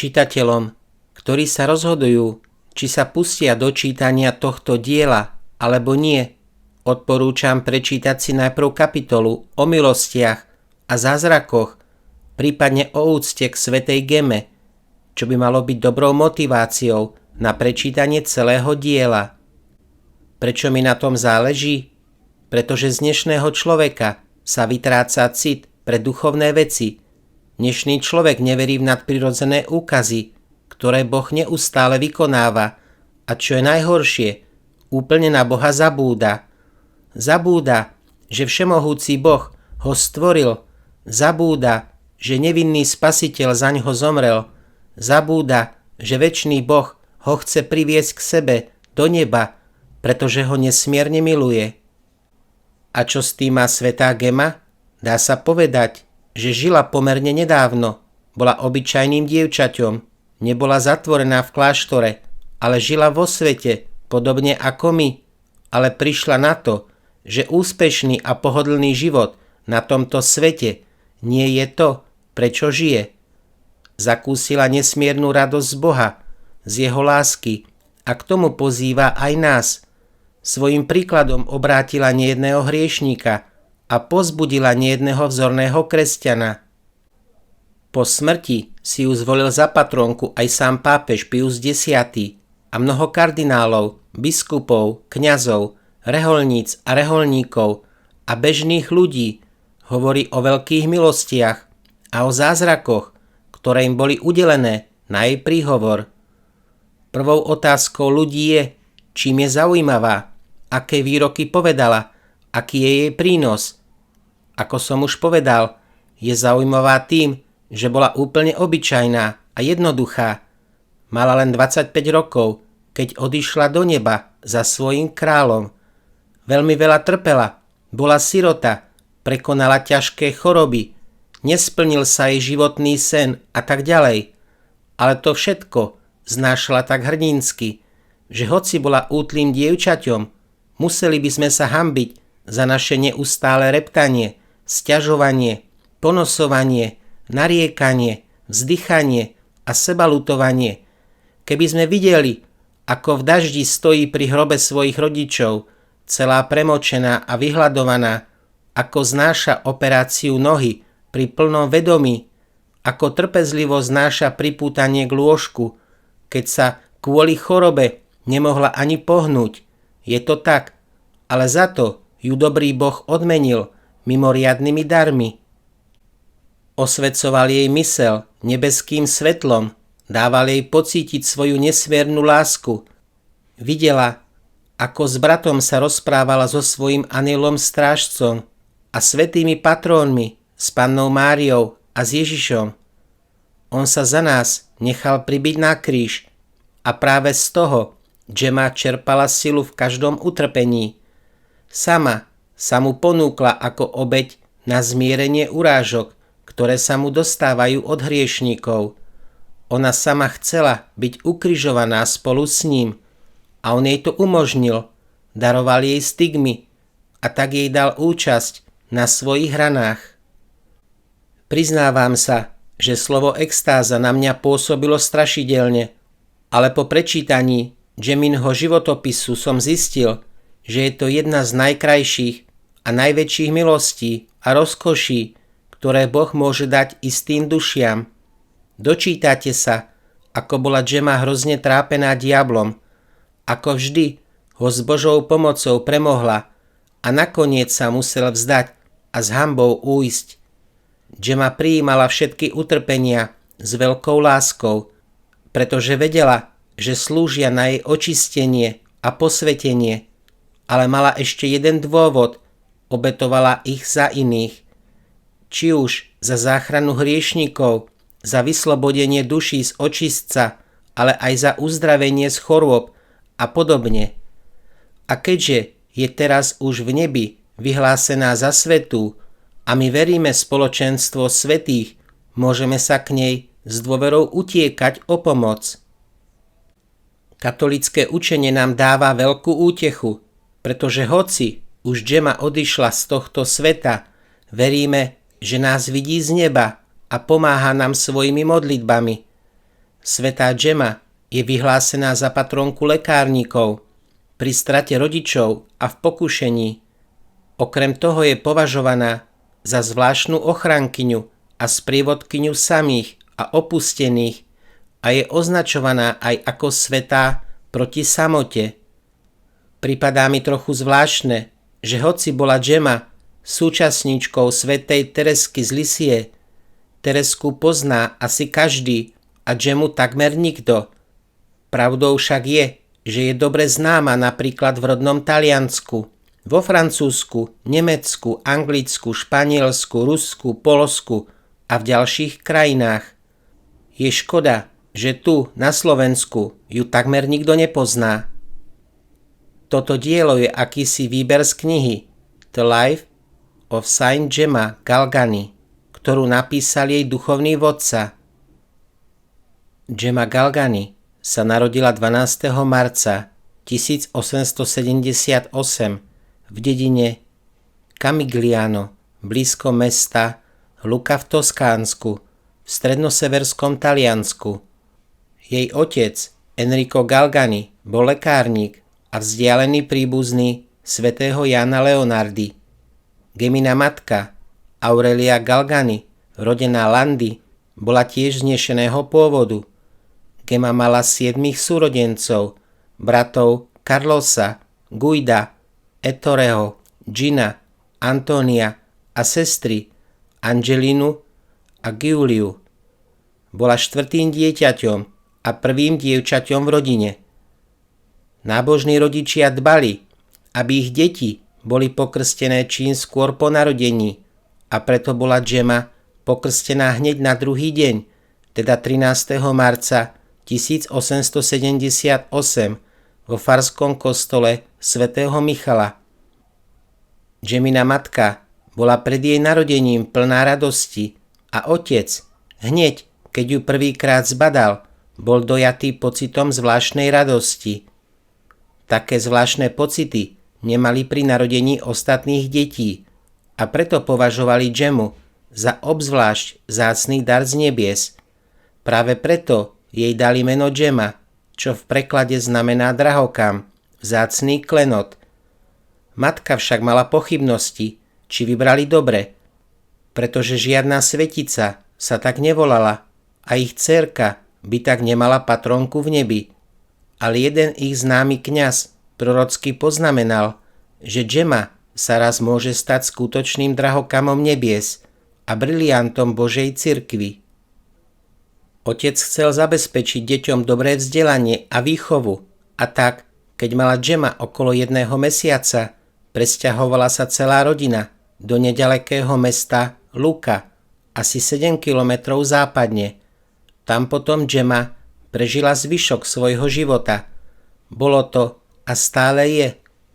Čitateľom, ktorí sa rozhodujú, či sa pustia do čítania tohto diela alebo nie, odporúčam prečítať si najprv kapitolu o milostiach a zázrakoch, prípadne o úcte k svätej Geme, čo by malo byť dobrou motiváciou na prečítanie celého diela. Prečo mi na tom záleží? Pretože z dnešného človeka sa vytráca cit pre duchovné veci. Dnešný človek neverí v nadprirodzené úkazy, ktoré Boh neustále vykonáva, a čo je najhoršie, úplne na Boha zabúda. Zabúda, že všemohúci Boh ho stvoril. Zabúda, že nevinný spasiteľ zaňho zomrel. Zabúda, že večný Boh ho chce priviesť k sebe, do neba, pretože ho nesmierne miluje. A čo s tým má svätá Gema? Dá sa povedať, že žila pomerne nedávno. Bola obyčajným dievčaťom. Nebola zatvorená v kláštore, ale žila vo svete, podobne ako my. Ale prišla na to, že úspešný a pohodlný život na tomto svete nie je to, prečo žije. Zakúsila nesmiernu radosť z Boha, z jeho lásky, a k tomu pozýva aj nás. Svojím príkladom obrátila nejedného hriešníka a pozbudila nejedného vzorného kresťana. Po smrti si ju zvolil za patrónku aj sám pápež Pius X a mnoho kardinálov, biskupov, kňazov, reholníc a reholníkov a bežných ľudí. Hovorí o veľkých milostiach a o zázrakoch, ktoré im boli udelené na jej príhovor. Prvou otázkou ľudí je, čím je zaujímavá, aké výroky povedala, aký je jej prínos. Ako som už povedal, je zaujímavá tým, že bola úplne obyčajná a jednoduchá. Mala len 25 rokov, keď odišla do neba za svojím kráľom. Veľmi veľa trpela, bola sirota, prekonala ťažké choroby, nesplnil sa jej životný sen a tak ďalej. Ale to všetko znášala tak hrdinsky, že hoci bola útlým dievčaťom, museli by sme sa hanbiť za naše neustále reptanie, sťažovanie, ponosovanie, nariekanie, vzdychanie a sebalutovanie. Keby sme videli, ako v daždi stojí pri hrobe svojich rodičov, celá premočená a vyhľadovaná, ako znáša operáciu nohy pri plnom vedomí, ako trpezlivo znáša pripútanie k lôžku, keď sa kvôli chorobe nemohla ani pohnúť. Je to tak, ale za to ju dobrý Boh odmenil mimoriadnymi darmi. Osvecoval jej mysel nebeským svetlom, dával jej pocítiť svoju nesmiernu lásku. Videla, ako s bratom sa rozprávala so svojím anjelom strážcom a svätými patrónmi, s Pannou Máriou a s Ježišom. On sa za nás nechal pribiť na kríž a práve z toho Gemma čerpala silu v každom utrpení. Sama sa mu ponúkla ako obeť na zmierenie urážok, ktoré sa mu dostávajú od hriešníkov. Ona sama chcela byť ukrižovaná spolu s ním a on jej to umožnil, daroval jej stigmy a tak jej dal účasť na svojich ranách. Priznávam sa, že slovo extáza na mňa pôsobilo strašidelne, ale po prečítaní Gemminho životopisu som zistil, že je to jedna z najkrajších a najväčších milostí a rozkoší, ktoré Boh môže dať istým dušiam. Dočítate sa, ako bola Gemma hrozne trápená diablom, ako vždy ho s Božou pomocou premohla a nakoniec sa musel vzdať a s hanbou újsť. Gemma prijímala všetky utrpenia s veľkou láskou, pretože vedela, že slúžia na jej očistenie a posvetenie, ale mala ešte jeden dôvod, obetovala ich za iných. Či už za záchranu hriešnikov, za vyslobodenie duší z očistca, ale aj za uzdravenie z chorôb a podobne. A keďže je teraz už v nebi vyhlásená za svätú a my veríme spoločenstvo svätých, môžeme sa k nej s dôverou utiekať o pomoc. Katolické učenie nám dáva veľkú útechu, pretože hoci už Gemma odišla z tohto sveta, veríme, že nás vidí z neba a pomáha nám svojimi modlitbami. Svätá Džema je vyhlásená za patronku lekárnikov, pri strate rodičov a v pokušení. Okrem toho je považovaná za zvláštnu ochrankyňu a sprievodkyňu samých a opustených a je označovaná aj ako svätá proti samote. Pripadá mi trochu zvláštne, že hoci bola Džema súčasníčkou svätej Teresky z Lisie, Teresku pozná asi každý a Džemu takmer nikto. Pravdou však je, že je dobre známa napríklad v rodnom Taliansku, vo Francúzsku, Nemecku, Anglicku, Španielsku, Rusku, Poľsku a v ďalších krajinách. Je škoda, že tu, na Slovensku, ju takmer nikto nepozná. Toto dielo je akýsi výber z knihy The Life of Saint Gemma Galgani, ktorú napísal jej duchovný vodca. Gemma Galgani sa narodila 12. marca 1878 v dedine Camigliano blízko mesta Lucca v Toskánsku v strednoseverskom Taliansku. Jej otec Enrico Galgani bol lekárnik a vzdialený príbuzný svätého Jána Leonardi. Gemina matka Aurelia Galgani, rodená Landi, bola tiež znešeného pôvodu. Gema mala 7 súrodencov, bratov Carlosa, Guida, Ettoreho, Gina, Antonia a sestry Angelinu a Giuliu. Bola 4. dieťaťom a prvým dievčaťom v rodine. Nábožní rodičia dbali, aby ich deti boli pokrstené čím skôr po narodení a preto bola Džema pokrstená hneď na druhý deň, teda 13. marca 1878 vo farskom kostole svätého Michala. Džemina matka bola pred jej narodením plná radosti a otec, hneď keď ju prvýkrát zbadal, bol dojatý pocitom zvláštnej radosti. Také zvláštne pocity nemali pri narodení ostatných detí a preto považovali Džemu za obzvlášť vzácny dar z nebies. Práve preto jej dali meno Džema, čo v preklade znamená drahokam, vzácny klenot. Matka však mala pochybnosti, či vybrali dobre, pretože žiadna svetica sa tak nevolala a ich dcérka by tak nemala patronku v nebi. Ale jeden ich známy kňaz prorocky poznamenal, že Džema sa raz môže stať skutočným drahokamom nebies a briliantom Božej cirkvi. Otec chcel zabezpečiť deťom dobré vzdelanie a výchovu a tak, keď mala Džema okolo 1 mesiaca, presťahovala sa celá rodina do nedalekého mesta Lucca, asi 7 kilometrov západne. Tam potom Džema prežila zvyšok svojho života. Bolo to a stále je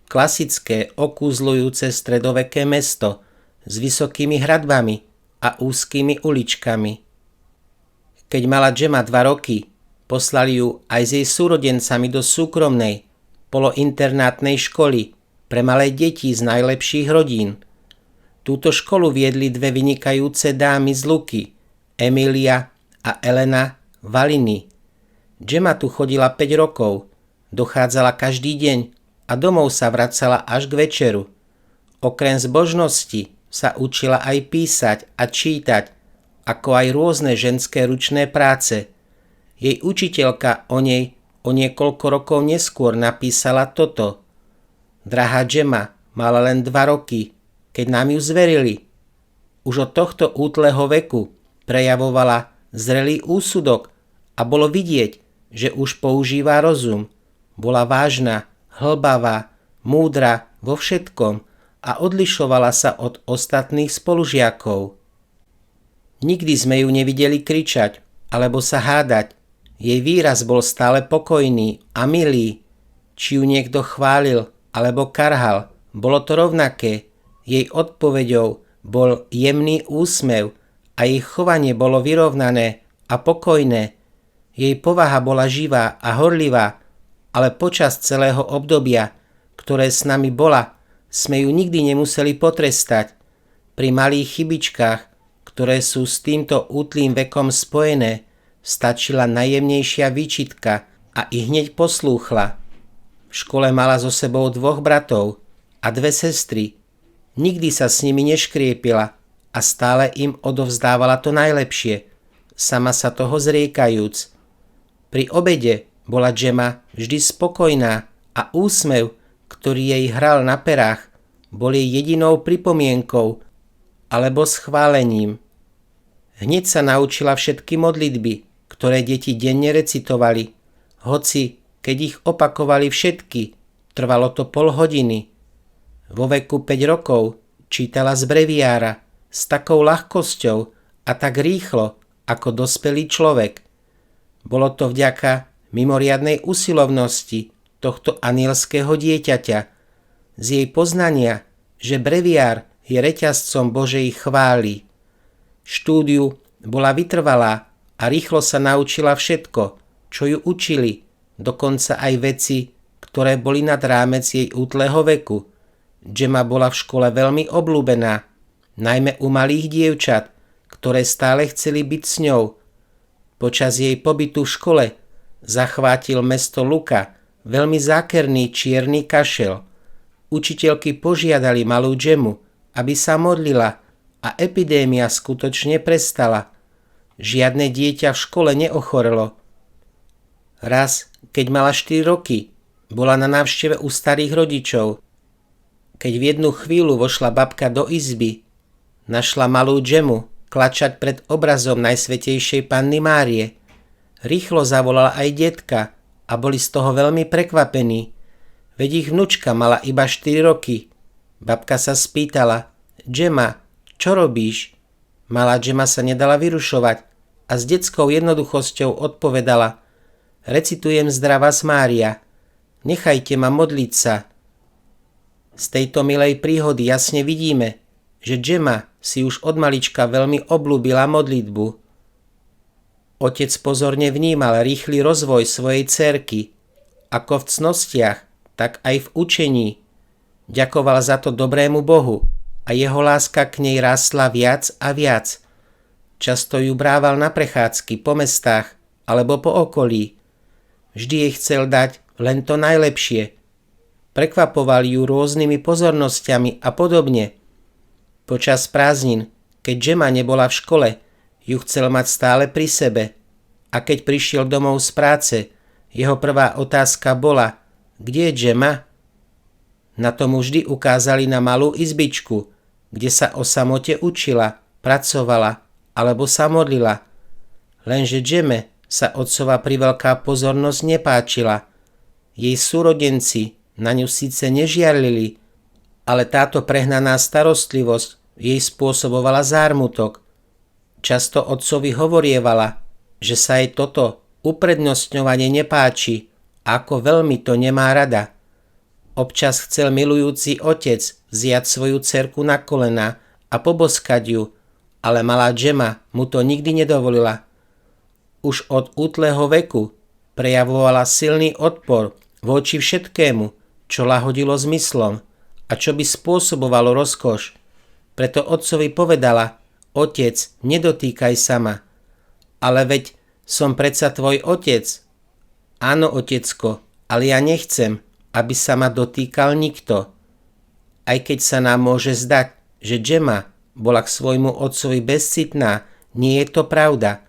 klasické okúzľujúce stredoveké mesto s vysokými hradbami a úzkými uličkami. Keď mala Džema 2 roky, poslali ju aj s jej súrodencami do súkromnej, polointernátnej školy pre malé deti z najlepších rodín. Túto školu viedli 2 vynikajúce dámy z Luky, Emilia a Elena Valini. Džema tu chodila 5 rokov, dochádzala každý deň a domov sa vracala až k večeru. Okrem zbožnosti sa učila aj písať a čítať, ako aj rôzne ženské ručné práce. Jej učiteľka o nej o niekoľko rokov neskôr napísala toto. Drahá Džema mala len 2 roky, keď nám ju zverili. Už od tohto útleho veku prejavovala zrelý úsudok a bolo vidieť, že už používa rozum. Bola vážna, hlbavá, múdra vo všetkom a odlišovala sa od ostatných spolužiakov. Nikdy sme ju nevideli kričať alebo sa hádať. Jej výraz bol stále pokojný a milý. Či ju niekto chválil alebo karhal, bolo to rovnaké. Jej odpoveďou bol jemný úsmev a jej chovanie bolo vyrovnané a pokojné. Jej povaha bola živá a horlivá, ale počas celého obdobia, ktoré s nami bola, sme ju nikdy nemuseli potrestať. Pri malých chybičkách, ktoré sú s týmto útlým vekom spojené, Stačila najjemnejšia výčitka a i hneď poslúchla. V škole mala so sebou 2 bratov a 2 sestry. Nikdy sa s nimi neškriepila a stále im odovzdávala to najlepšie, sama sa toho zriekajúc. Pri obede bola Gemma vždy spokojná a úsmev, ktorý jej hral na perách, bol jej jedinou pripomienkou alebo schválením. Hneď sa naučila všetky modlitby, ktoré deti denne recitovali, hoci keď ich opakovali všetky, trvalo to pol hodiny. Vo veku 5 rokov čítala z breviára s takou ľahkosťou a tak rýchlo ako dospelý človek. Bolo to vďaka mimoriadnej usilovnosti tohto anielského dieťaťa, z jej poznania, že breviár je reťazcom Božej chvály. Štúdiu bola vytrvalá a rýchlo sa naučila všetko, čo ju učili, dokonca aj veci, ktoré boli nad rámec jej útleho veku. Gemma bola v škole veľmi obľúbená, najmä u malých dievčat, ktoré stále chceli byť s ňou. Počas jej pobytu v škole zachvátil mesto Luka veľmi zákerný čierny kašel. Učiteľky požiadali malú Gemmu, aby sa modlila a epidémia skutočne prestala. Žiadne dieťa v škole neochorelo. Raz, keď mala 4 roky, bola na návšteve u starých rodičov. Keď v jednu chvíľu vošla babka do izby, našla malú Gemmu klačať pred obrazom Najsvätejšej Panny Márie. Rýchlo zavolala aj detka a boli z toho veľmi prekvapení, veď ich vnučka mala iba 4 roky. Babka sa spýtala: Gemma, čo robíš? Malá Gemma sa nedala vyrušovať a s detskou jednoduchosťou odpovedala: recitujem Zdravás Mária, nechajte ma modliť sa. Z tejto milej príhody jasne vidíme, že Gemma si už od malička veľmi obľúbila modlitbu. Otec pozorne vnímal rýchly rozvoj svojej dcérky, ako v cnostiach, tak aj v učení. Ďakoval za to dobrému Bohu a jeho láska k nej rástla viac a viac. Často ju brával na prechádzky po mestách alebo po okolí. Vždy jej chcel dať len to najlepšie. Prekvapoval ju rôznymi pozornosťami a podobne. Počas prázdnin, keď Gemma nebola v škole, ju chcel mať stále pri sebe. A keď prišiel domov z práce, jeho prvá otázka bola: kde je Gemma? Na tomu vždy ukázali na malú izbičku, kde sa o samote učila, pracovala alebo sa modlila. Lenže Gemme sa otcova priveľká pozornosť nepáčila. Jej súrodenci na ňu síce nežiarlili, ale táto prehnaná starostlivosť jej spôsobovala zármutok. Často otcovi hovorievala, že sa jej toto uprednostňovanie nepáči a ako veľmi to nemá rada. Občas chcel milujúci otec vziať svoju dcerku na kolená a poboskať ju, ale malá Gemma mu to nikdy nedovolila. Už od útleho veku prejavovala silný odpor voči všetkému, čo lahodilo zmyslom a čo by spôsobovalo rozkoš. Preto otcovi povedala: otec, nedotýkaj sa ma. Ale veď som predsa tvoj otec. Áno, otecko, ale ja nechcem, aby sa ma dotýkal nikto. Aj keď sa nám môže zdať, že Gemma bola k svojmu otcovi bezcitná, nie je to pravda.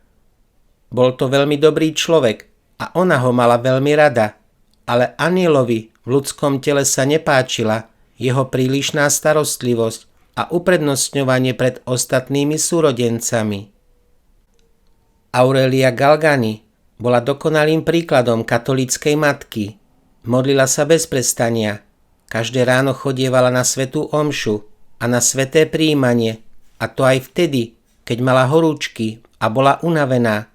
Bol to veľmi dobrý človek a ona ho mala veľmi rada, ale anielovi v ľudskom tele sa nepáčila jeho prílišná starostlivosť a uprednostňovanie pred ostatnými súrodencami. Aurelia Galgani bola dokonalým príkladom katolíckej matky. Modlila sa bez prestania. Každé ráno chodievala na svätú omšu a na sväté prijímanie, a to aj vtedy, keď mala horúčky a bola unavená.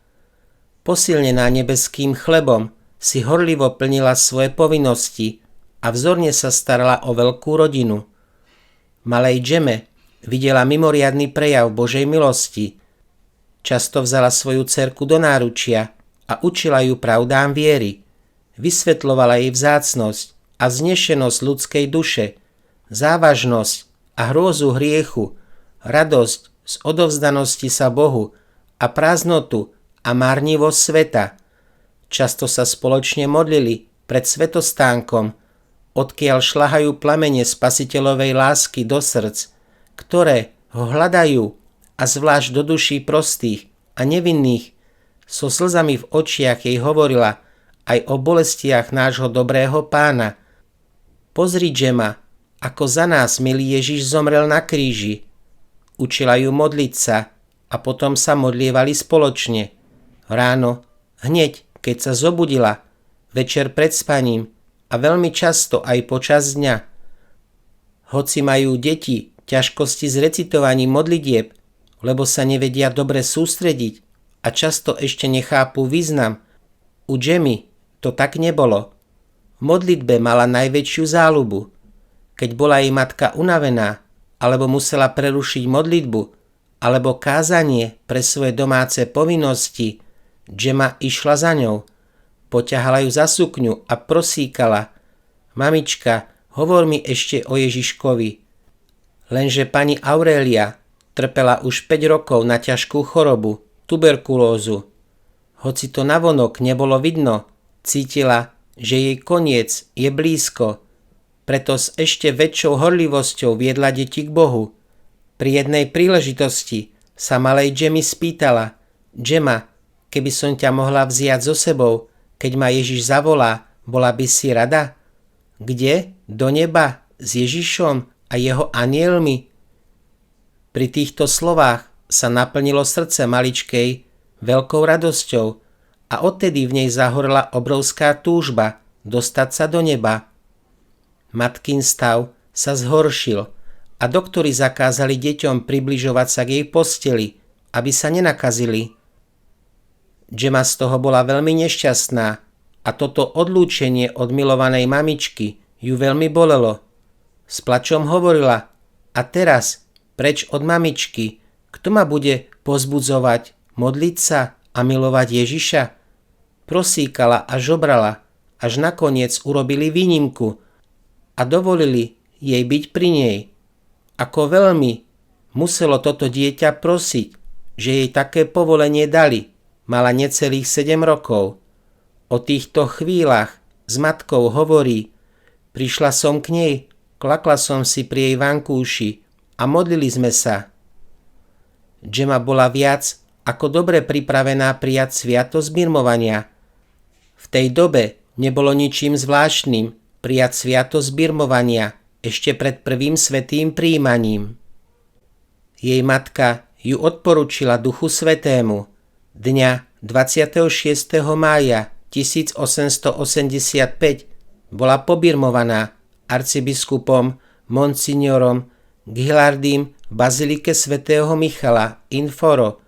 Posilnená nebeským chlebom si horlivo plnila svoje povinnosti a vzorne sa starala o veľkú rodinu. Malej Gemme videla mimoriadny prejav Božej milosti. Často vzala svoju dcerku do náručia a učila ju pravdám viery. Vysvetľovala jej vzácnosť a vznešenosť ľudskej duše, závažnosť a hrôzu hriechu, radosť z odovzdanosti sa Bohu a prázdnotu a márnivosť sveta. Často sa spoločne modlili pred svetostánkom, odkiaľ šľahajú plamene spasiteľovej lásky do srdc, ktoré ho hľadajú, a zvlášť do duší prostých a nevinných. So slzami v očiach jej hovorila aj o bolestiach nášho dobrého Pána. Pozri, Gemma, ako za nás milý Ježiš zomrel na kríži. Učila ju modliť sa a potom sa modlievali spoločne. Ráno, hneď keď sa zobudila, večer pred spaním a veľmi často aj počas dňa. Hoci majú deti ťažkosti s recitovaním modlitieb, lebo sa nevedia dobre sústrediť a často ešte nechápu význam, u Gemmy to tak nebolo. V modlitbe mala najväčšiu záľubu. Keď bola jej matka unavená, alebo musela prerušiť modlitbu, alebo kázanie pre svoje domáce povinnosti, Gemma išla za ňou, poťahala ju za sukňu a prosíkala: Mamička, hovor mi ešte o Ježiškovi. Lenže pani Aurélia trpela už 5 rokov na ťažkú chorobu, tuberkulózu. Hoci to navonok nebolo vidno, cítila, že jej koniec je blízko. Preto s ešte väčšou horlivosťou viedla deti k Bohu. Pri jednej príležitosti sa malej Gemmy spýtala: Gemma, keby som ťa mohla vziať so sebou, keď ma Ježiš zavolá, bola by si rada? Kde? Do neba? S Ježišom a jeho anielmi? Pri týchto slovách sa naplnilo srdce maličkej veľkou radosťou a odtedy v nej zahorela obrovská túžba dostať sa do neba. Matkin stav sa zhoršil a doktori zakázali deťom približovať sa k jej posteli, aby sa nenakazili. Gemma z toho bola veľmi nešťastná a toto odlúčenie od milovanej mamičky ju veľmi bolelo. S plačom hovorila: a teraz preč od mamičky, kto ma bude pozbudzovať, modliť sa a milovať Ježiša? Prosíkala a žobrala, až nakoniec urobili výnimku a dovolili jej byť pri nej. Ako veľmi muselo toto dieťa prosiť, že jej také povolenie dali. Mala necelých 7 rokov. O týchto chvíľach s matkou hovorí: prišla som k nej, klakla som si pri jej vankúši a modlili sme sa. Gemma bola viac ako dobre pripravená prijať sviatosť birmovania. V tej dobe nebolo ničím zvláštnym prijať sviatosť birmovania ešte pred prvým svätým prijímaním. Jej matka ju odporúčila Duchu Svätému. Dňa 26. mája 1885 bola pobirmovaná arcibiskupom Monsignorom Ghilardim v bazilike svätého Michala in Foro.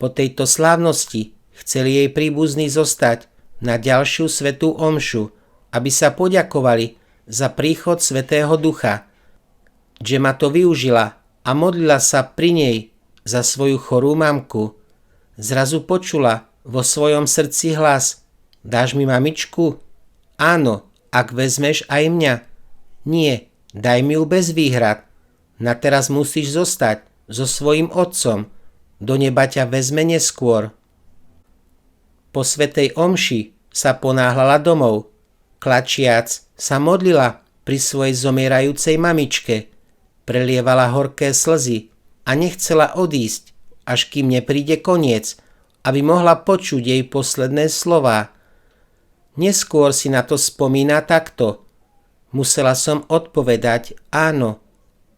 Po tejto slávnosti chceli jej príbuzní zostať na ďalšiu svätú omšu, aby sa poďakovali za príchod Svätého Ducha. Gemma to využila a modlila sa pri nej za svoju chorú mamku. Zrazu počula vo svojom srdci hlas: dáš mi mamičku? Áno, ak vezmeš aj mňa. Nie, daj mi ju bez výhrad. Na teraz musíš zostať so svojím otcom. Do neba ťa vezme neskôr. Po svätej omši sa ponáhľala domov. Klačiac sa modlila pri svojej zomierajúcej mamičke. Prelievala horké slzy a nechcela odísť, až kým nepríde koniec, aby mohla počuť jej posledné slová. Neskôr si na to spomína takto: musela som odpovedať áno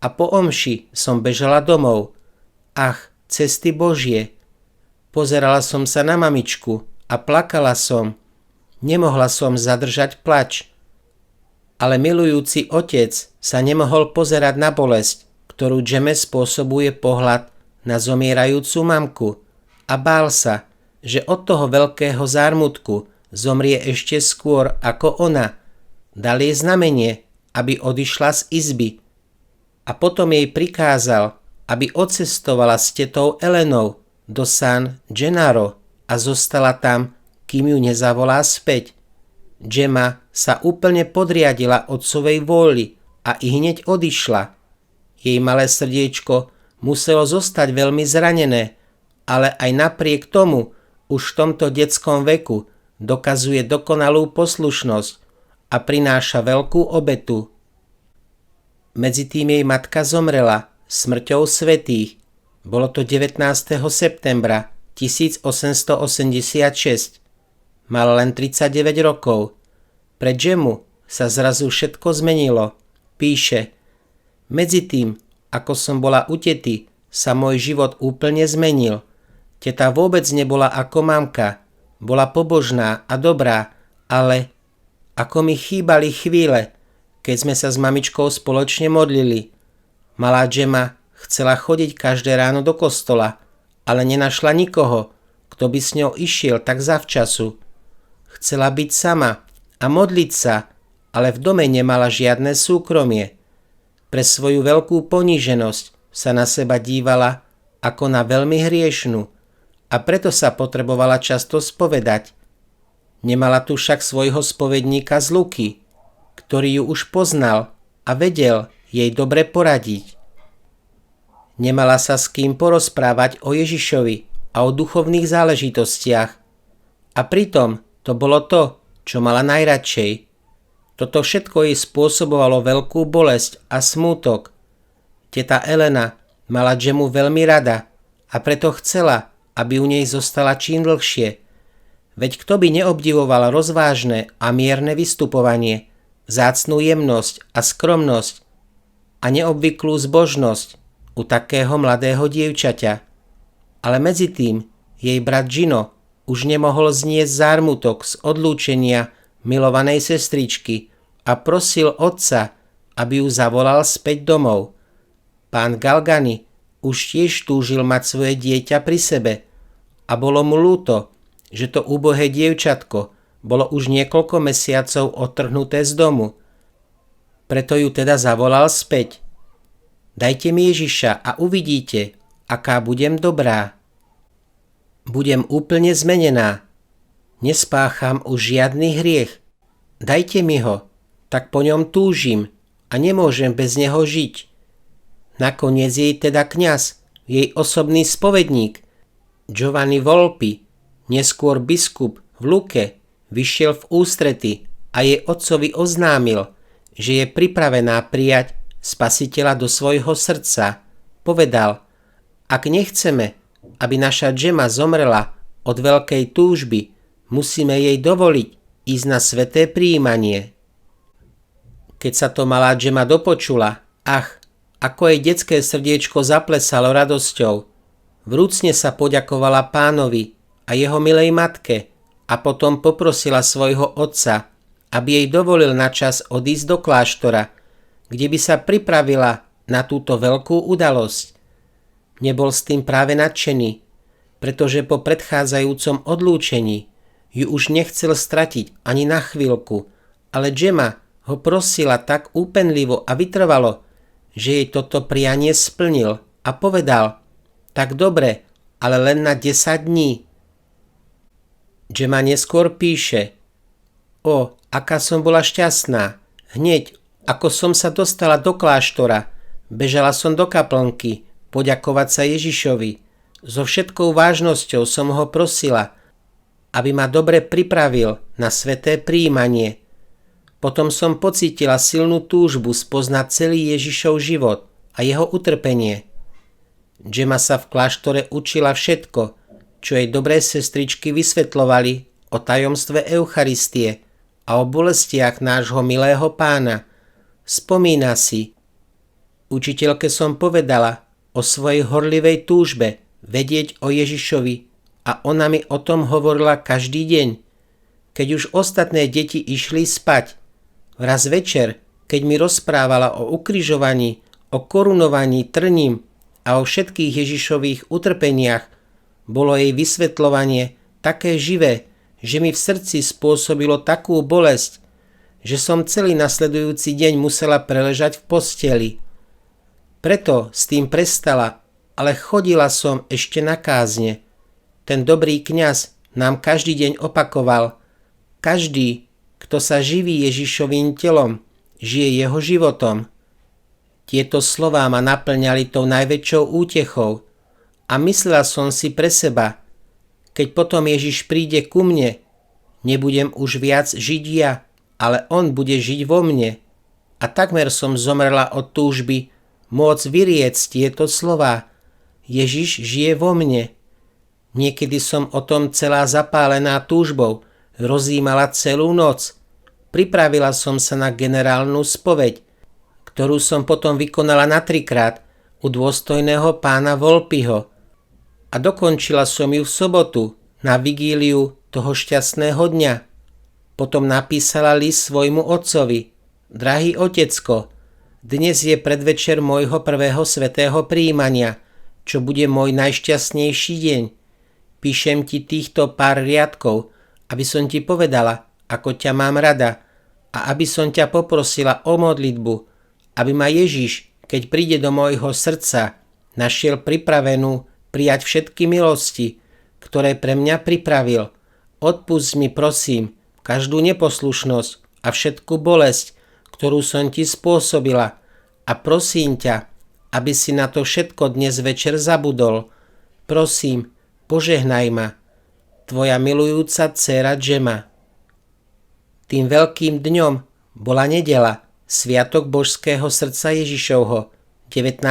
a po omši som bežala domov. Ach, cesty Božie! Pozerala som sa na mamičku a plakala som. Nemohla som zadržať plač. Ale milujúci otec sa nemohol pozerať na bolesť, ktorú Gemme spôsobuje pohľad na zomierajúcu mamku, a bál sa, že od toho veľkého zármutku zomrie ešte skôr ako ona. Dal jej znamenie, aby odišla z izby, a potom jej prikázal, aby odcestovala s tetou Elenou do San Gennaro a zostala tam, kým ju nezavolá späť. Gemma sa úplne podriadila otcovej vôli a ihneď odišla. Jej malé srdiečko muselo zostať veľmi zranené, ale aj napriek tomu už v tomto detskom veku dokazuje dokonalú poslušnosť a prináša veľkú obetu. Medzitým jej matka zomrela smrťou svätých. Bolo to 19. septembra 1886. Mal len 39 rokov. Pre Džemu sa zrazu všetko zmenilo. Píše: Medzitým, ako som bola u tety, sa môj život úplne zmenil. Teta vôbec nebola ako mamka. Bola pobožná a dobrá, ale ako mi chýbali chvíle, keď sme sa s mamičkou spoločne modlili. Malá Džema chcela chodiť každé ráno do kostola, ale nenašla nikoho, kto by s ňou išiel tak zavčasu. Chcela byť sama a modliť sa, ale v dome nemala žiadne súkromie. Pre svoju veľkú poníženosť sa na seba dívala ako na veľmi hriešnú a preto sa potrebovala často spovedať. Nemala tu však svojho spovedníka z Luky, ktorý ju už poznal a vedel jej dobre poradiť. Nemala sa s kým porozprávať o Ježišovi a o duchovných záležitostiach. A pritom to bolo to, čo mala najradšej. Toto všetko jej spôsobovalo veľkú bolesť a smútok. Teta Elena mala Džemu veľmi rada a preto chcela, aby u nej zostala čím dlhšie. Veď kto by neobdivoval rozvážne a mierne vystupovanie, vzácnu jemnosť a skromnosť a neobvyklú zbožnosť u takého mladého dievčaťa. Ale medzitým jej brat Gino už nemohol zniesť zármutok z odlúčenia milovanej sestričky a prosil otca, aby ju zavolal späť domov. Pán Galgani už tiež túžil mať svoje dieťa pri sebe a bolo mu ľúto, že to úbohé dievčatko bolo už niekoľko mesiacov odtrhnuté z domu. Preto ju teda zavolal späť. Dajte mi Ježiša a uvidíte, aká budem dobrá. Budem úplne zmenená. Nespácham už žiadny hriech. Dajte mi ho, tak po ňom túžim a nemôžem bez neho žiť. Nakoniec jej teda kňaz, jej osobný spovedník, Giovanni Volpi, neskôr biskup v Luke, vyšiel v ústrety a jej otcovi oznámil, že je pripravená prijať Spasiteľa do svojho srdca. Povedal: ak nechceme, aby naša Džema zomrela od veľkej túžby, musíme jej dovoliť ísť na sväté prijímanie. Keď sa to malá Džema dopočula, ako jej detské srdiečko zaplesalo radosťou. Vrúcne sa poďakovala Pánovi a jeho milej matke a potom poprosila svojho otca, aby jej dovolil na čas odísť do kláštora, kde by sa pripravila na túto veľkú udalosť. Nebol s tým práve nadšený, pretože po predchádzajúcom odlúčení ju už nechcel stratiť ani na chvíľku, ale Džema ho prosila tak úpenlivo a vytrvalo, že jej toto prianie splnil a povedal: tak dobre, ale len na 10 dní. Džema neskôr píše: aká som bola šťastná. Hneď, ako som sa dostala do kláštora, bežala som do kaplnky poďakovať sa Ježišovi. So všetkou vážnosťou som ho prosila, aby ma dobre pripravil na sväté prijímanie. Potom som pocítila silnú túžbu spoznať celý Ježišov život a jeho utrpenie. Džema sa v kláštore učila všetko, čo jej dobré sestričky vysvetľovali o tajomstve Eucharistie a o bolestiach nášho milého Pána. Spomína si: učiteľke som povedala o svojej horlivej túžbe vedieť o Ježišovi a ona mi o tom hovorila každý deň. Keď už ostatné deti išli spať, raz večer, keď mi rozprávala o ukrižovaní, o korunovaní trním a o všetkých Ježišových utrpeniach, bolo jej vysvetľovanie také živé, že mi v srdci spôsobilo takú bolesť, že som celý nasledujúci deň musela preležať v posteli. Preto s tým prestala, ale chodila som ešte na kázne. Ten dobrý kňaz nám každý deň opakoval: každý, kto sa živí Ježišovým telom, žije jeho životom. Tieto slová ma naplňali tou najväčšou útechou a myslela som si pre seba: keď potom Ježiš príde ku mne, nebudem už viac žiť ja, ale on bude žiť vo mne. A takmer som zomrela od túžby môcť vyriecť tieto slová. Ježiš žije vo mne. Niekedy som o tom celá zapálená túžbou rozjímala celú noc. Pripravila som sa na generálnu spoveď, ktorú som potom vykonala na 3-krát u dôstojného pána Volpiho. A dokončila som ju v sobotu na vigíliu toho šťastného dňa. Potom napísala list svojmu otcovi. Drahý otecko, dnes je predvečer môjho prvého svätého prijímania, čo bude môj najšťastnejší deň. Píšem ti týchto pár riadkov, aby som ti povedala, ako ťa mám rada a aby som ťa poprosila o modlitbu, aby ma Ježiš, keď príde do môjho srdca, našiel pripravenú prijať všetky milosti, ktoré pre mňa pripravil. Odpusť mi, prosím, každú neposlušnosť a všetku bolesť, ktorú som ti spôsobila, a prosím ťa, aby si na to všetko dnes večer zabudol. Prosím, požehnaj ma. Tvoja milujúca dcéra Gemma. Tým veľkým dňom bola nedeľa, Sviatok Božského srdca Ježišovho, 19.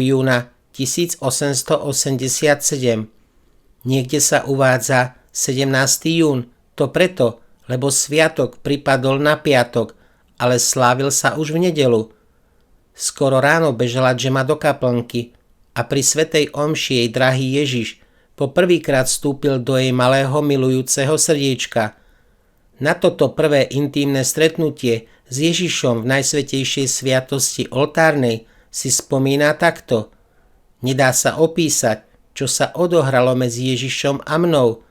júna 1887. Niekde sa uvádza 17. jún, to preto, lebo sviatok pripadol na piatok, ale slávil sa už v nedeľu. Skoro ráno bežala Gemma do kaplnky a pri svätej omši jej drahý Ježiš po prvýkrát vstúpil do jej malého milujúceho srdiečka. Na toto prvé intímne stretnutie s Ježišom v najsvätejšej sviatosti oltárnej si spomína takto. Nedá sa opísať, čo sa odohralo medzi Ježišom a mnou.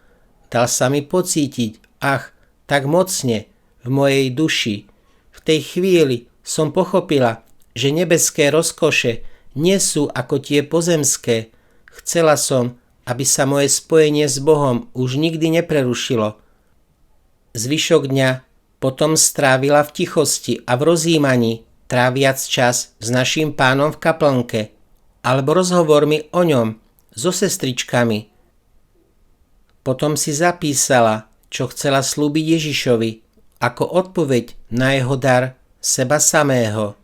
Dal sa mi pocítiť, tak mocne, v mojej duši. V tej chvíli som pochopila, že nebeské rozkoše nie sú ako tie pozemské. Chcela som, aby sa moje spojenie s Bohom už nikdy neprerušilo. Zvyšok dňa potom strávila v tichosti a v rozjímaní, tráviac čas s naším pánom v kaplnke, alebo rozhovormi o ňom so sestričkami. Potom si zapísala, čo chcela slúbiť Ježišovi, ako odpoveď na jeho dar seba samého.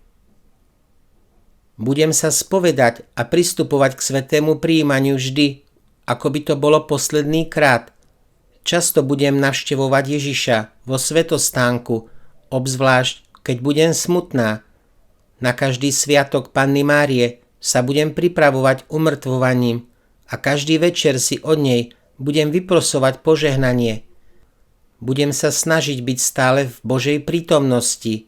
Budem sa spovedať a pristupovať k svätému prijímaniu vždy, ako by to bolo posledný krát. Často budem navštevovať Ježiša vo svätostánku, obzvlášť keď budem smutná. Na každý sviatok Panny Márie sa budem pripravovať umŕtvovaním a každý večer si od nej budem vyprosovať požehnanie. Budem sa snažiť byť stále v Božej prítomnosti.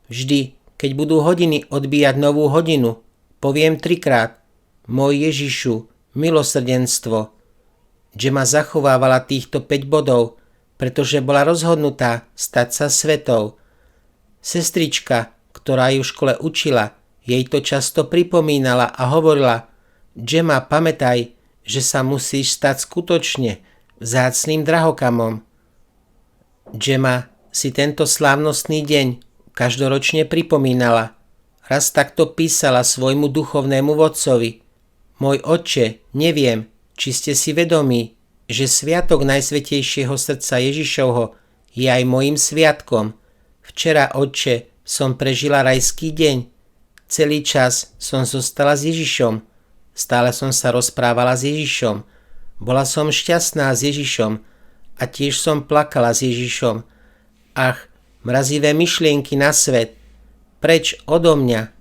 Vždy, keď budú hodiny odbíjať novú hodinu, poviem 3-krát: Môj Ježišu, milosrdenstvo. Gemma zachovávala týchto 5 bodov, pretože bola rozhodnutá stať sa svetou. Sestrička, ktorá ju v škole učila, jej to často pripomínala a hovorila: Gemma, pamätaj, že sa musíš stať skutočne vzácnym drahokamom. Gemma si tento slávnostný deň každoročne pripomínala. Raz takto písala svojmu duchovnému vodcovi: Môj otče, neviem, či ste si vedomí, že sviatok Najsvätejšieho srdca Ježišovho je aj mojím sviatkom. Včera, otče, som prežila rajský deň. Celý čas som zostala s Ježišom. Stále som sa rozprávala s Ježišom. Bola som šťastná s Ježišom a tiež som plakala s Ježišom. Mrazivé myšlienky na svet, preč odo mňa.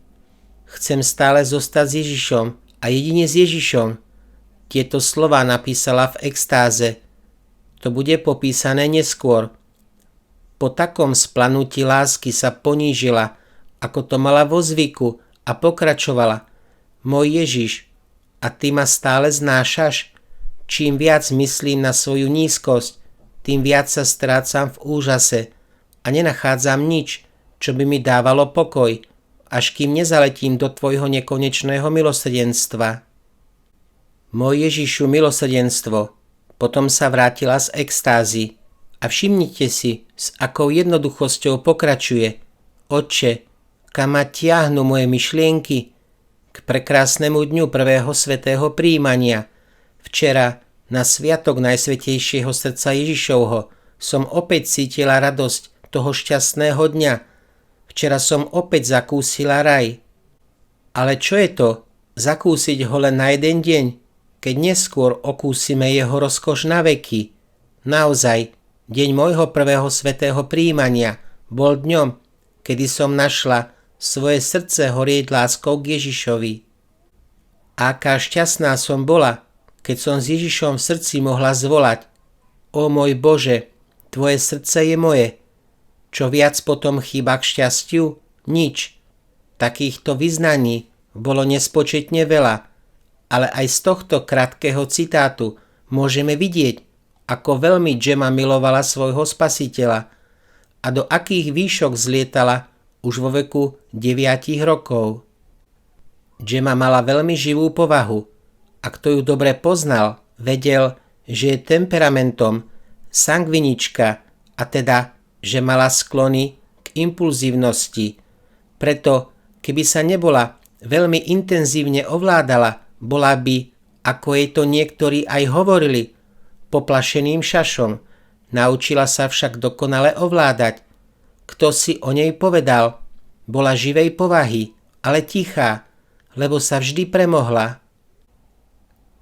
Chcem stále zostať s Ježišom a jedine s Ježišom. Tieto slová napísala v extáze. To bude popísané neskôr. Po takom splanutí lásky sa ponížila, ako to mala vo zvyku, a pokračovala: Môj Ježiš, a ty ma stále znášaš? Čím viac myslím na svoju nízkosť, tým viac sa strácam v úžase a nenachádzam nič, čo by mi dávalo pokoj, až kým nezaletím do tvojho nekonečného milosrdenstva. Môj Ježišu, milosrdenstvo. Potom sa vrátila z extázy a všimnite si, s akou jednoduchosťou pokračuje: Otče, kam ma tiahnu moje myšlienky? K prekrásnemu dňu prvého svätého prijímania. Včera Na sviatok Najsvätejšieho srdca Ježišovho som opäť cítila radosť toho šťastného dňa. Včera som opäť zakúsila raj. Ale čo je to? Zakúsiť ho len na jeden deň, keď neskôr okúsime jeho rozkoš na veky. Naozaj, deň môjho prvého svätého prijímania bol dňom, kedy som našla svoje srdce horieť láskou k Ježišovi. Aká šťastná som bola, keď som s Ježišom v srdci mohla zvolať: O môj Bože, tvoje srdce je moje. Čo viac potom chýba k šťastiu? Nič. Takýchto vyznaní bolo nespočetne veľa, ale aj z tohto krátkeho citátu môžeme vidieť, ako veľmi Gemma milovala svojho spasiteľa a do akých výšok zlietala už vo veku 9 rokov. Gemma mala veľmi živú povahu a kto ju dobre poznal, vedel, že je temperamentom sangvinička, a teda, že mala sklony k impulzívnosti. Preto, keby sa nebola veľmi intenzívne ovládala, bola by, ako jej to niektorí aj hovorili, poplašeným šašom. Naučila sa však dokonale ovládať. Kto si o nej povedal? Bola živej povahy, ale tichá, lebo sa vždy premohla.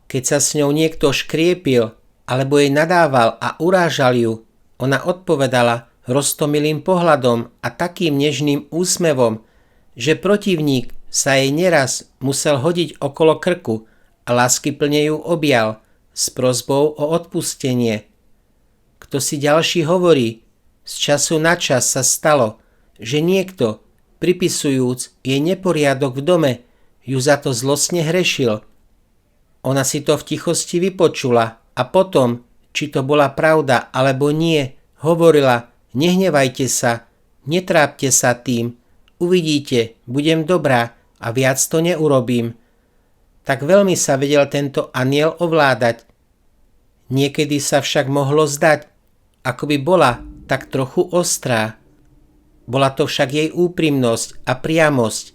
Keď sa s ňou niekto škriepil, alebo jej nadával a urážal ju, ona odpovedala roztomilým pohľadom a takým nežným úsmevom, že protivník sa jej neraz musel hodiť okolo krku a láskyplne ju objal s prosbou o odpustenie. Kto si ďalší hovorí, z času na čas sa stalo, že niekto, pripisujúc jej neporiadok v dome, ju za to zlostne hrešil. Ona si to v tichosti vypočula a potom, či to bola pravda alebo nie, hovorila: nehnevajte sa, netrápte sa tým, uvidíte, budem dobrá a viac to neurobím. Tak veľmi sa vedel tento anjel ovládať. Niekedy sa však mohlo zdať, ako by bola tak trochu ostrá. Bola to však jej úprimnosť a priamosť.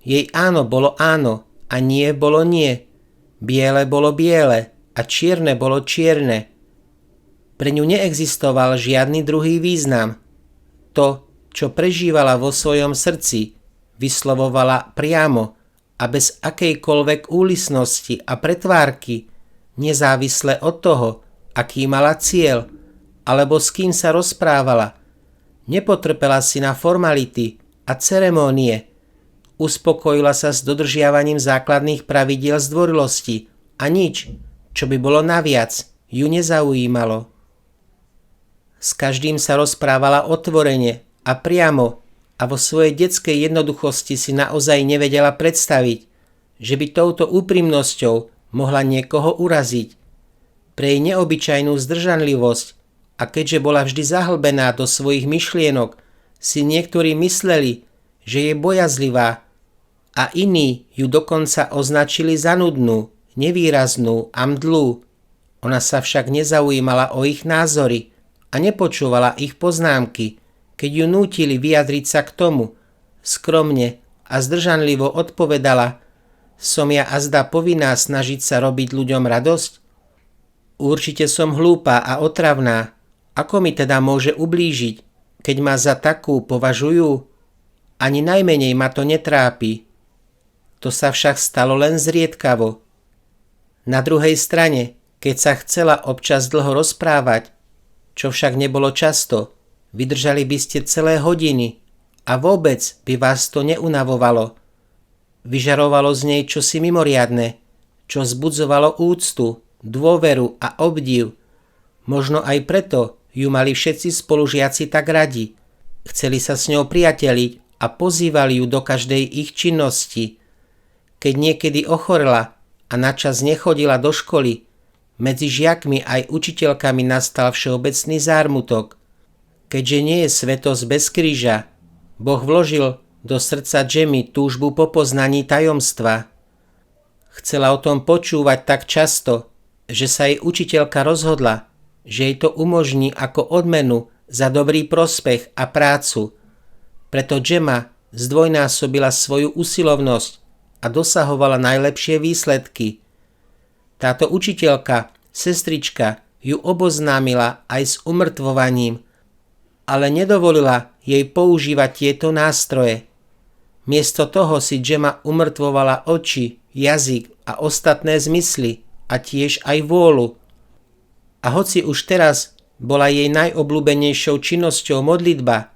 Jej áno bolo áno a nie bolo nie. Biele bolo biele a čierne bolo čierne. Pre ňu neexistoval žiadny druhý význam. To, čo prežívala vo svojom srdci, vyslovovala priamo a bez akejkoľvek úlisnosti a pretvárky, nezávisle od toho, aký mala cieľ, alebo s kým sa rozprávala. Nepotrpela si na formality a ceremónie. Uspokojila sa s dodržiavaním základných pravidiel zdvorilosti a nič, čo by bolo naviac, ju nezaujímalo. S každým sa rozprávala otvorene a priamo a vo svojej detskej jednoduchosti si naozaj nevedela predstaviť, že by touto úprimnosťou mohla niekoho uraziť. Pre jej neobyčajnú zdržanlivosť a keďže bola vždy zahlbená do svojich myšlienok, si niektorí mysleli, že je bojazlivá a iní ju dokonca označili za nudnú, nevýraznú a mdlú. Ona sa však nezaujímala o ich názory a nepočúvala ich poznámky, keď ju nútili vyjadriť sa k tomu. Skromne a zdržanlivo odpovedala: som ja azda povinná snažiť sa robiť ľuďom radosť? Určite som hlúpa a otravná. Ako mi teda môže ublížiť, keď ma za takú považujú? Ani najmenej ma to netrápi. To sa však stalo len zriedkavo. Na druhej strane, keď sa chcela občas dlho rozprávať, čo však nebolo často, vydržali by ste celé hodiny a vôbec by vás to neunavovalo. Vyžarovalo z nej čosi mimoriadne, čo vzbudzovalo úctu, dôveru a obdiv. Možno aj preto ju mali všetci spolužiaci tak radi. Chceli sa s ňou priateliť a pozývali ju do každej ich činnosti. Keď niekedy ochorela a načas nechodila do školy, medzi žiakmi aj učiteľkami nastal všeobecný zármutok. Keďže nie je svetosť bez kríža, Boh vložil do srdca Gemmy túžbu po poznaní tajomstva. Chcela o tom počúvať tak často, že sa jej učiteľka rozhodla, že jej to umožní ako odmenu za dobrý prospech a prácu. Preto Gemma zdvojnásobila svoju usilovnosť a dosahovala najlepšie výsledky. Táto učiteľka Sestrička ju oboznámila aj s umrtvovaním, ale nedovolila jej používať tieto nástroje. Miesto toho si Gemma umrtvovala oči, jazyk a ostatné zmysly a tiež aj vôľu. A hoci už teraz bola jej najobľúbenejšou činnosťou modlitba,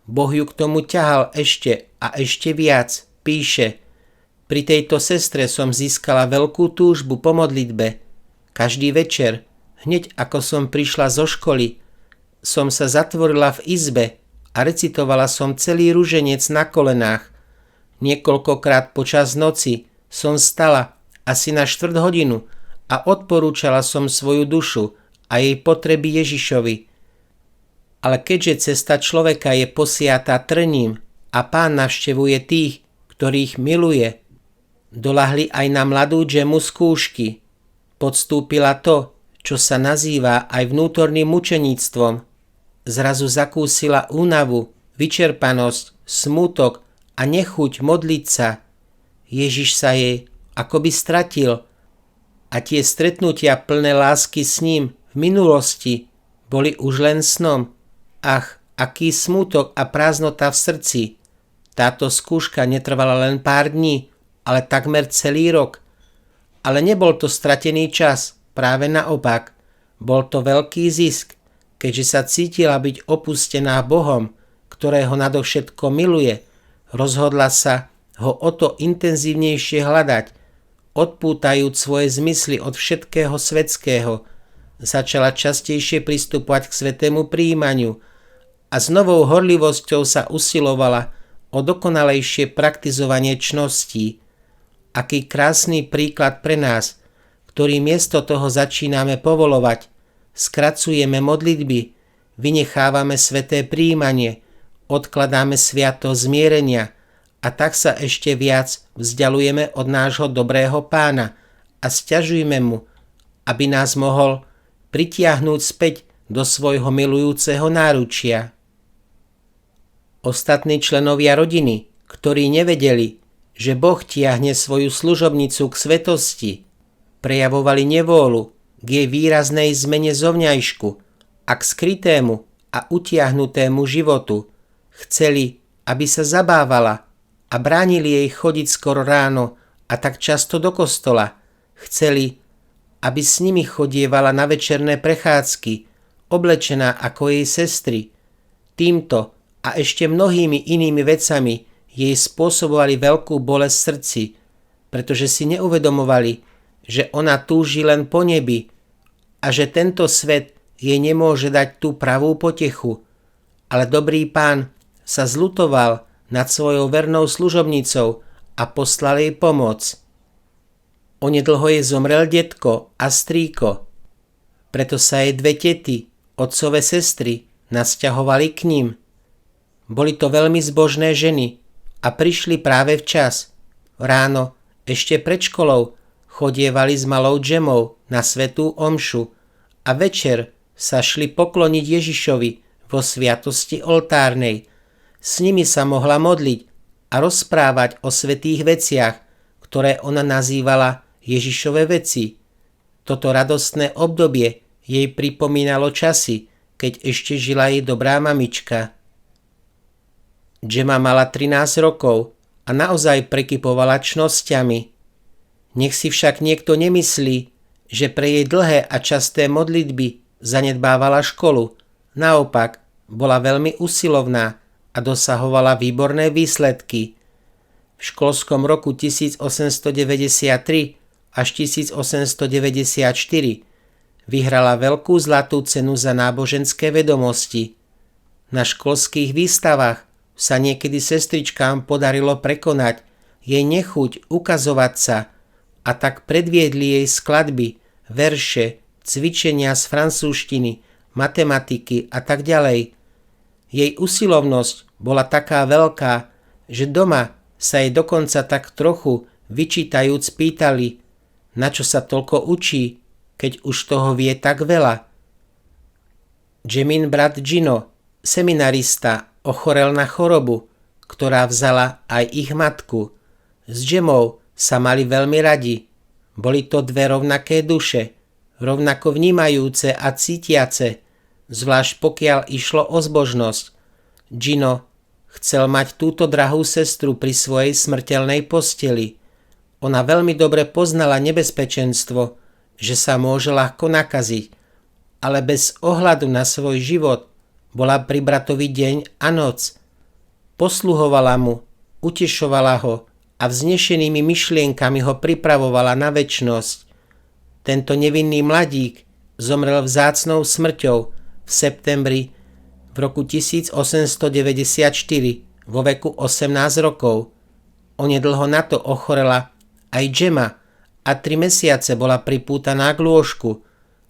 Boh ju k tomu ťahal ešte a ešte viac. Píše: pri tejto sestre som získala veľkú túžbu po modlitbe. Každý večer, hneď ako som prišla zo školy, som sa zatvorila v izbe a recitovala som celý ruženec na kolenách. Niekoľkokrát počas noci som stala asi na 1/4 hodinu a odporúčala som svoju dušu a jej potreby Ježišovi. Ale keďže cesta človeka je posiatá trním a Pán navštevuje tých, ktorých miluje, doľahli aj na mladú Gemmu skúšky. Podstúpila to, čo sa nazýva aj vnútorným mučeníctvom. Zrazu zakúsila únavu, vyčerpanosť, smútok a nechuť modliť sa. Ježiš sa jej akoby stratil a tie stretnutia plné lásky s ním v minulosti boli už len snom. Ach, aký smútok a prázdnota v srdci. Táto skúška netrvala len pár dní, ale takmer celý rok. Ale nebol to stratený čas, práve naopak. Bol to veľký zisk, keďže sa cítila byť opustená Bohom, ktorého nadovšetko miluje. Rozhodla sa ho o to intenzívnejšie hľadať, odpútajúc svoje zmysly od všetkého svetského. Začala častejšie pristupovať k svätému prijímaniu a s novou horlivosťou sa usilovala o dokonalejšie praktizovanie čností. Aký krásny príklad pre nás, ktorý miesto toho začíname povolovať, skracujeme modlitby, vynechávame sväté prijímanie, odkladáme sviatosť zmierenia a tak sa ešte viac vzdialujeme od nášho dobrého Pána a sťažujme mu, aby nás mohol pritiahnuť späť do svojho milujúceho náručia. Ostatní členovia rodiny, ktorí nevedeli, že Boh tiahne svoju služobnicu k svetosti, prejavovali nevôľu k jej výraznej zmene zovňajšku a k skrytému a utiahnutému životu. Chceli, aby sa zabávala a bránili jej chodiť skoro ráno a tak často do kostola. Chceli, aby s nimi chodievala na večerné prechádzky, oblečená ako jej sestry. Týmto a ešte mnohými inými vecami jej spôsobovali veľkú bolesť v srdci, pretože si neuvedomovali, že ona túži len po nebi a že tento svet jej nemôže dať tú pravú potechu. Ale dobrý Pán sa zľutoval nad svojou vernou služobnicou a poslal jej pomoc. Onedlho jej zomrel detko a strýko. Preto sa jej 2 tety, otcové sestry, nasťahovali k ním. Boli to veľmi zbožné ženy a prišli práve včas. Ráno, ešte pred školou, chodievali s malou Gemmou na svätú omšu a večer sa šli pokloniť Ježišovi vo sviatosti oltárnej. S nimi sa mohla modliť a rozprávať o svätých veciach, ktoré ona nazývala Ježišove veci. Toto radostné obdobie jej pripomínalo časy, keď ešte žila jej dobrá mamička. Gemma mala 13 rokov a naozaj prekypovala čnosťami. Nech si však niekto nemyslí, že pre jej dlhé a časté modlitby zanedbávala školu. Naopak, bola veľmi usilovná a dosahovala výborné výsledky. V školskom roku 1893 až 1894 vyhrala veľkú zlatú cenu za náboženské vedomosti. Na školských výstavách sa niekedy sestričkám podarilo prekonať jej nechuť ukazovať sa a tak predviedli jej skladby, verše, cvičenia z francúzštiny, matematiky a tak ďalej. Jej usilovnosť bola taká veľká, že doma sa jej dokonca tak trochu vyčítajúc pýtali, na čo sa toľko učí, keď už toho vie tak veľa. Gemmin brat Gino, seminarista, ochorel na chorobu, ktorá vzala aj ich matku. S Gemmou sa mali veľmi radi. Boli to 2 rovnaké duše. rovnako vnímajúce a cítiace, zvlášť pokiaľ išlo o zbožnosť. Gino chcel mať túto drahú sestru pri svojej smrteľnej posteli. Ona veľmi dobre poznala nebezpečenstvo, že sa môže ľahko nakaziť, ale bez ohľadu na svoj život bola pri bratovi deň a noc. Posluhovala mu, utešovala ho a vznešenými myšlienkami ho pripravovala na večnosť. Tento nevinný mladík zomrel vzácnou smrťou v septembri v roku 1894 vo veku 18 rokov. Onedlho na to ochorela aj Gemma a 3 mesiace bola pripútaná k lôžku.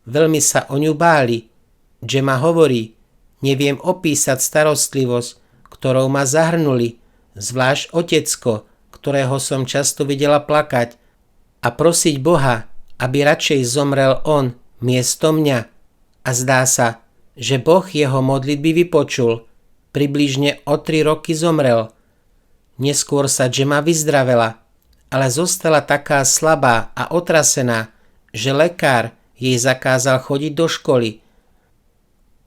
Veľmi sa o ňu báli. Gemma hovorí: neviem opísať starostlivosť, ktorou ma zahrnuli, zvlášť otecko, ktorého som často videla plakať a prosiť Boha, aby radšej zomrel on miesto mňa. A zdá sa, že Boh jeho modlitby vypočul. Približne o 3 roky zomrel. Neskôr sa Gemma vyzdravela, ale zostala taká slabá a otrasená, že lekár jej zakázal chodiť do školy.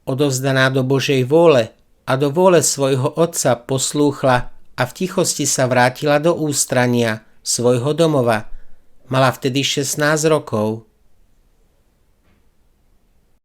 Odovzdaná do Božej vôle a do vôle svojho otca poslúchla a v tichosti sa vrátila do ústrania svojho domova. Mala vtedy 16 rokov.